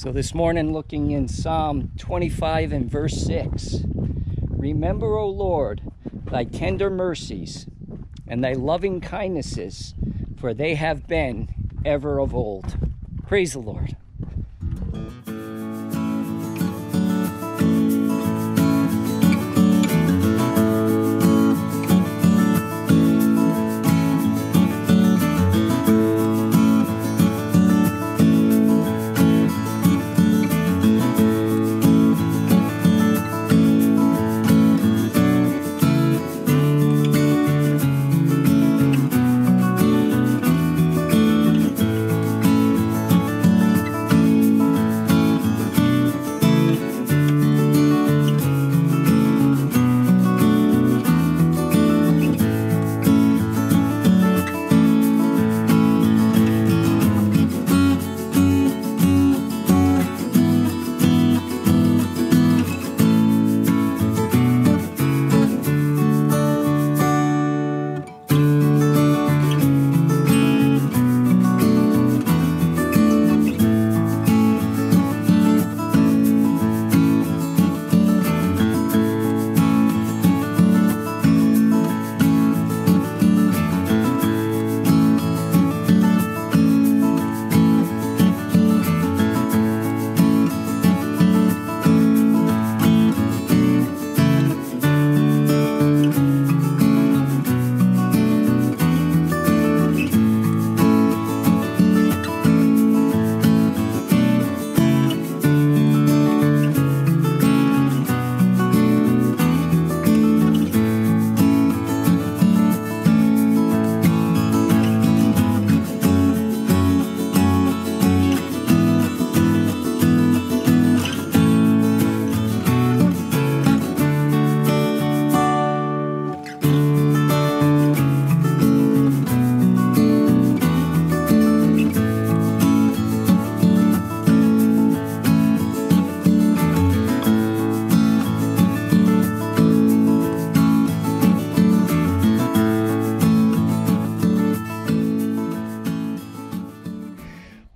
So this morning, looking in Psalm 25 and verse 6. Remember, O Lord, thy tender mercies and thy loving kindnesses, for they have been ever of old. Praise the Lord.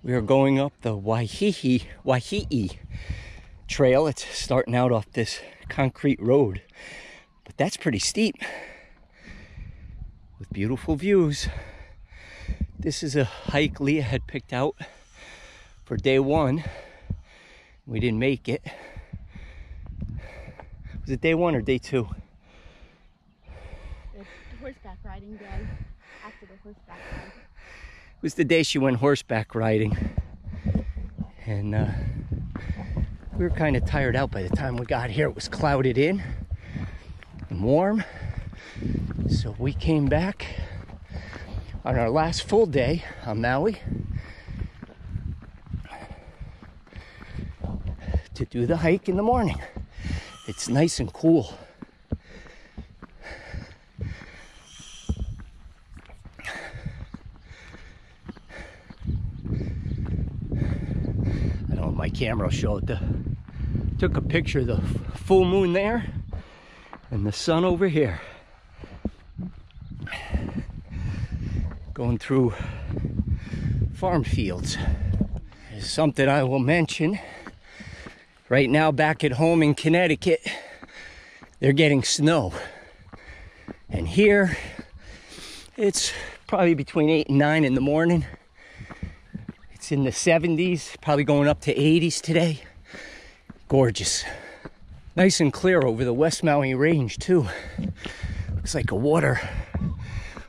We are going up the Waihee Trail. It's starting out off this concrete road, but that's pretty steep with beautiful views. This is a hike Leah had picked out for day one. We didn't make it. Was it day one or day two? It's horseback riding day after the horseback ride. It was the day she went horseback riding, and we were kind of tired out by the time we got here. It was clouded in and warm, so we came back on our last full day on Maui to do the hike in the morning. It's nice and cool. My camera showed took a picture of the full moon there and the sun over here, going through farm fields. There's something I will mention right now. Back at home in Connecticut, they're getting snow, and here it's probably between 8 and 9 in the morning. It's in the 70s, probably going up to 80s today. Gorgeous. Nice and clear over the West Maui range too. Looks like a water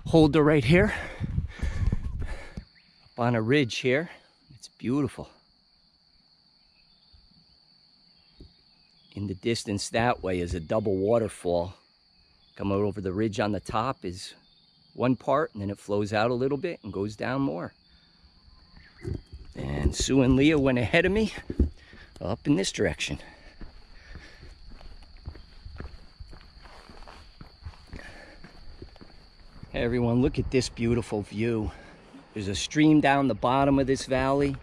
holder right here. Up on a ridge here. It's beautiful. In the distance that way is a double waterfall. Coming over the ridge on the top is one part, and then it flows out a little bit and goes down more. And Sue and Leah went ahead of me up in this direction. Hey everyone, look at this beautiful view. There's a stream down the bottom of this valley.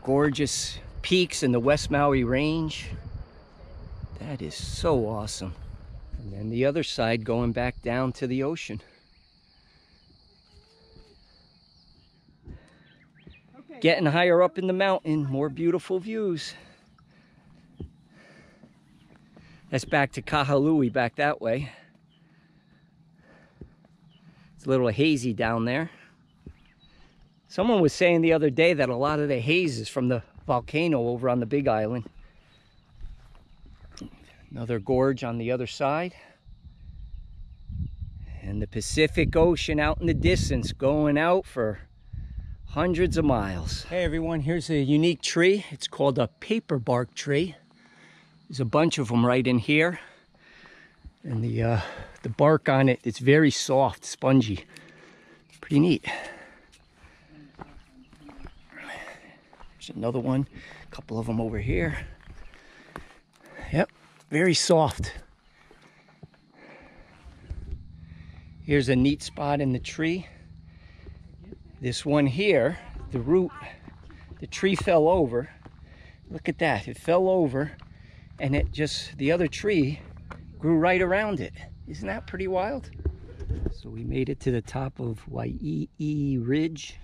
Gorgeous peaks in the West Maui range. That is so awesome. And then the other side going back down to the ocean. Okay. Getting higher up in the mountain, more beautiful views. That's back to Kahului, back that way. It's a little hazy down there. Someone was saying the other day that a lot of the haze is from the volcano over on the Big Island. Another gorge on the other side. And the Pacific Ocean out in the distance, going out for hundreds of miles. Hey everyone, here's a unique tree. It's called a paper bark tree. There's a bunch of them right in here. And the bark on it, it's very soft, spongy. Pretty neat. There's another one, a couple of them over here. Yep, very soft. Here's a neat spot in the tree. This one here, the root, the tree fell over. Look at that, it fell over and it just, the other tree grew right around it. Isn't that pretty wild? So we made it to the top of Waihee Ridge.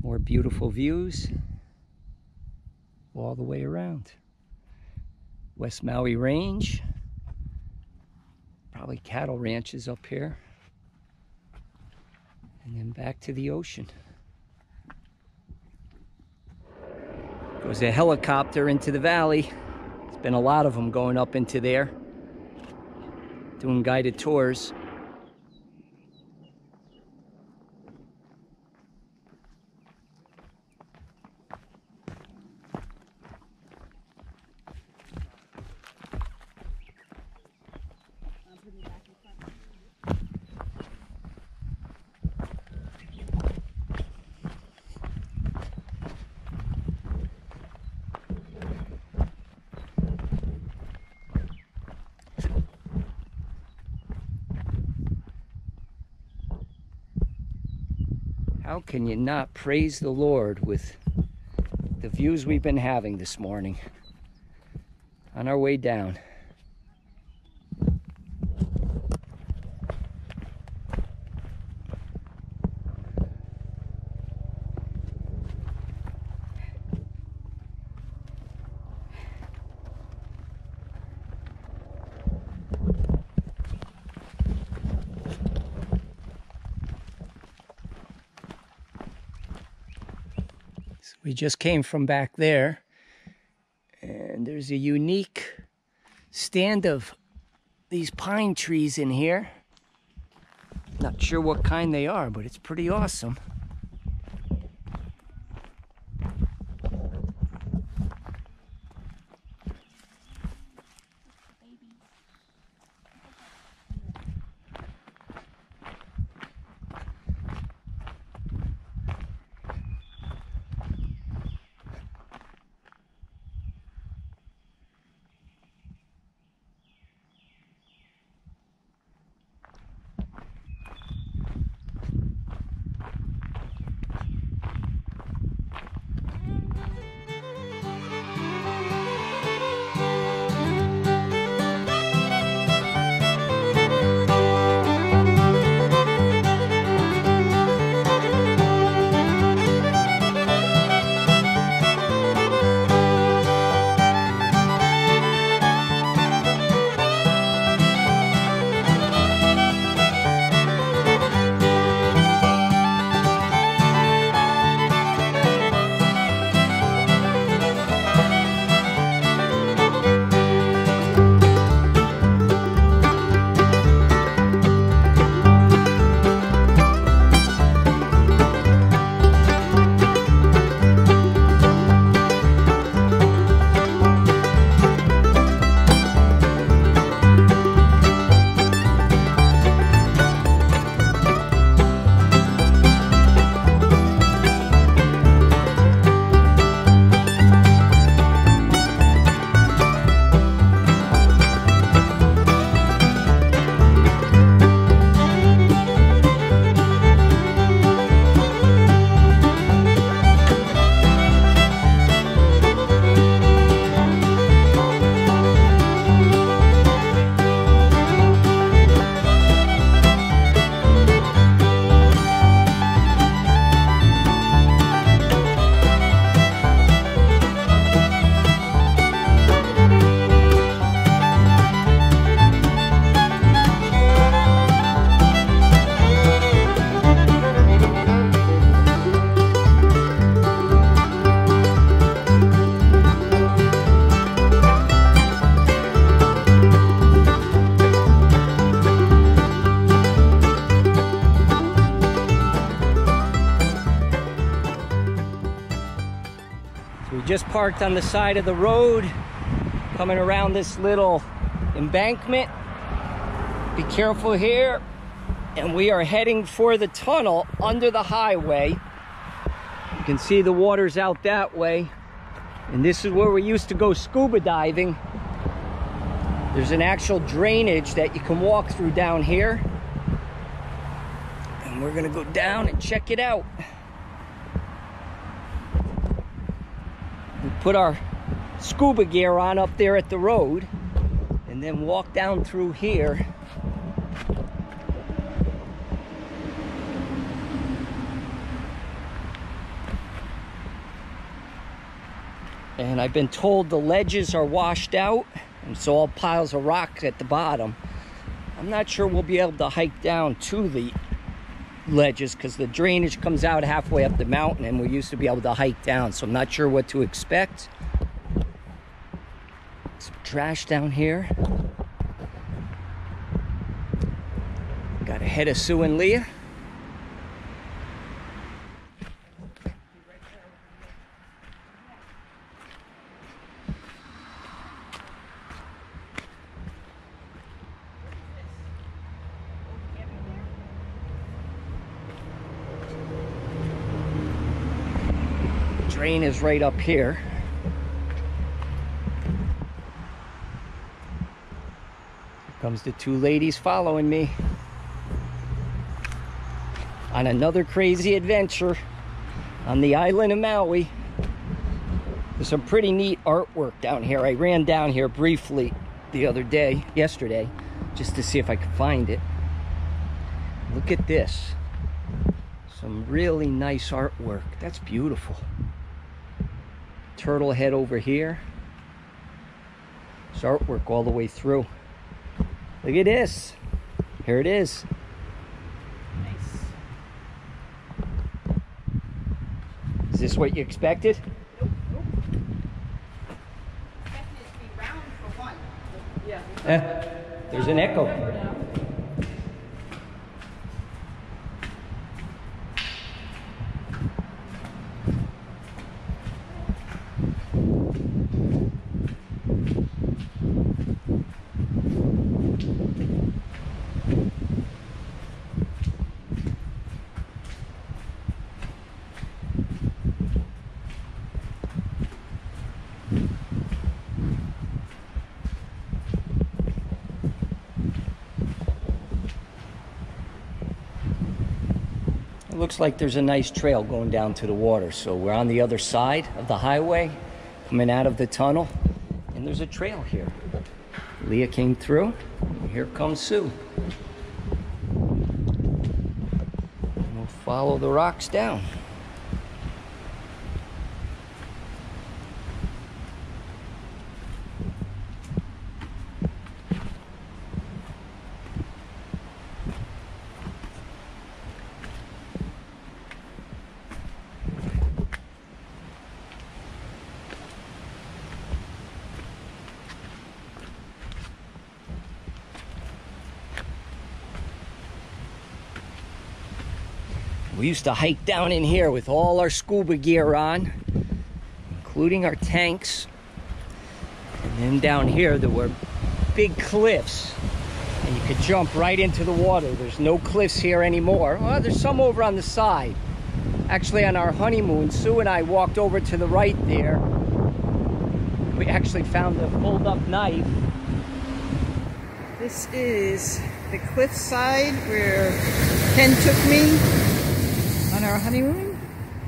More beautiful views all the way around. West Maui Range. Probably cattle ranches up here. And then back to the ocean. Goes a helicopter into the valley. There's been a lot of them going up into there, doing guided tours. How can you not praise the Lord with the views we've been having this morning on our way down? We just came from back there, and there's a unique stand of these pine trees in here. Not sure what kind they are, but it's pretty awesome. just parked on the side of the road, coming around this little embankment. Be careful here. And we are heading for the tunnel under the highway. You can see the water's out that way. And this is where we used to go scuba diving. There's an actual drainage that you can walk through down here. And we're gonna go down and check it out. We put our scuba gear on up there at the road and then walk down through here. And I've been told the ledges are washed out, and it's all piles of rocks at the bottom. I'm not sure we'll be able to hike down to the ledges because the drainage comes out halfway up the mountain, and we used to be able to hike down, so I'm not sure what to expect. Some trash down here. Got ahead of Sue and Leah. Drain is right up here. Here comes the two ladies following me on another crazy adventure on the island of Maui. There's some pretty neat artwork down here. I ran down here briefly yesterday, just to see if I could find it. Look at this. Some really nice artwork. That's beautiful. Turtle head over here. There's artwork all the way through. Look at this. Here it is. Nice. Is this what you expected? Nope. Expected it to be round for one. Yeah. There's an echo. Looks like there's a nice trail going down to the water. So we're on the other side of the highway, coming out of the tunnel, and there's a trail here. Leah came through, and here comes Sue. And we'll follow the rocks down. We used to hike down in here with all our scuba gear on, including our tanks. And then down here there were big cliffs, and you could jump right into the water. There's no cliffs here anymore. Oh, there's some over on the side. Actually, on our honeymoon, Sue and I walked over to the right there. We actually found a fold-up knife. This is the cliffside where Ken took me on our honeymoon.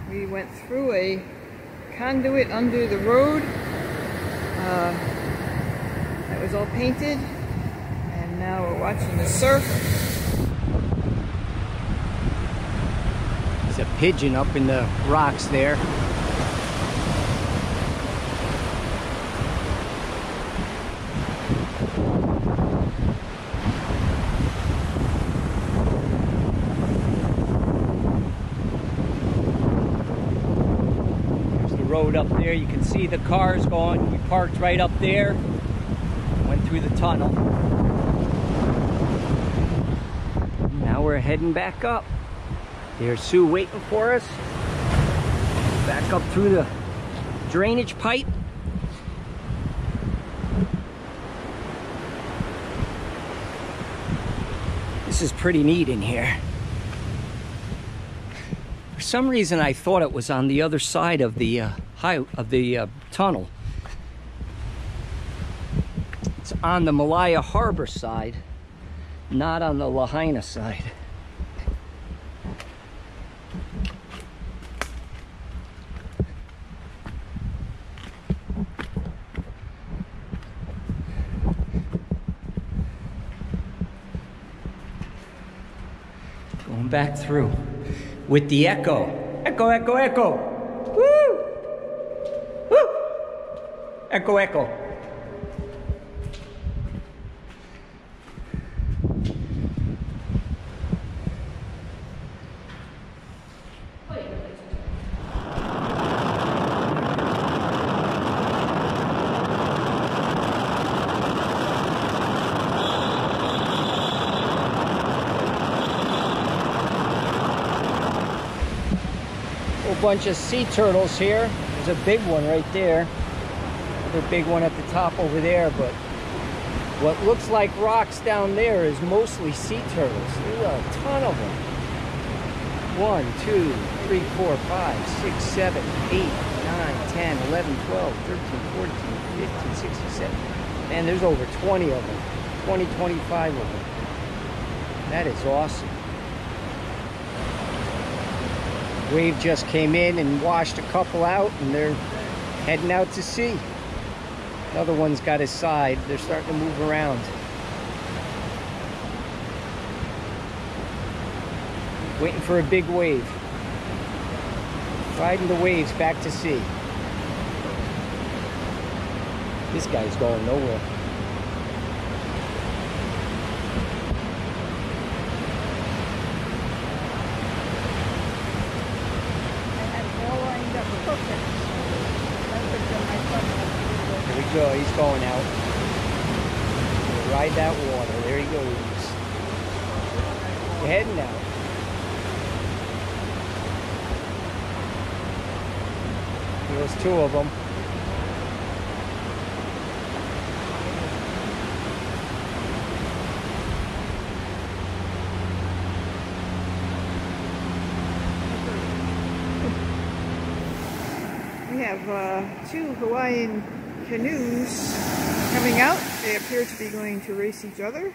We went through a conduit under the road that was all painted, and now we're watching the surf. There's a pigeon up in the rocks there. Road up there, you can see the cars going. We parked right up there, went through the tunnel. Now we're heading back up. There's Sue waiting for us. Back up through the drainage pipe. This is pretty neat in here. For some reason, I thought it was on the other side of the tunnel. It's on the Maalaea Harbor side, not on the Lahaina side. Going back through with the echo. Echo, echo, echo. Woo! Woo! Echo, echo. Bunch of sea turtles here. There's a big one right there. Another big one at the top over there, but what looks like rocks down there is mostly sea turtles. There's a ton of them. 1, 2, 3, 4, 5, 6, 7, 8, 9, 10, 11, 12, 13, 14, 15, 16, 17. Man, there's over 20 of them. 20, 25 of them. That is awesome. Wave just came in and washed a couple out, and they're heading out to sea. Another one's got his side. They're starting to move around. Waiting for a big wave. Riding the waves back to sea. This guy's going nowhere. There we go, he's going out. Ride that water, there he goes. We're heading out. There's 2 of them. We have 2 Hawaiian canoes coming out. They appear to be going to race each other.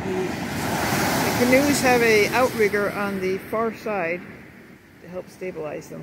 The canoes have an outrigger on the far side to help stabilize them.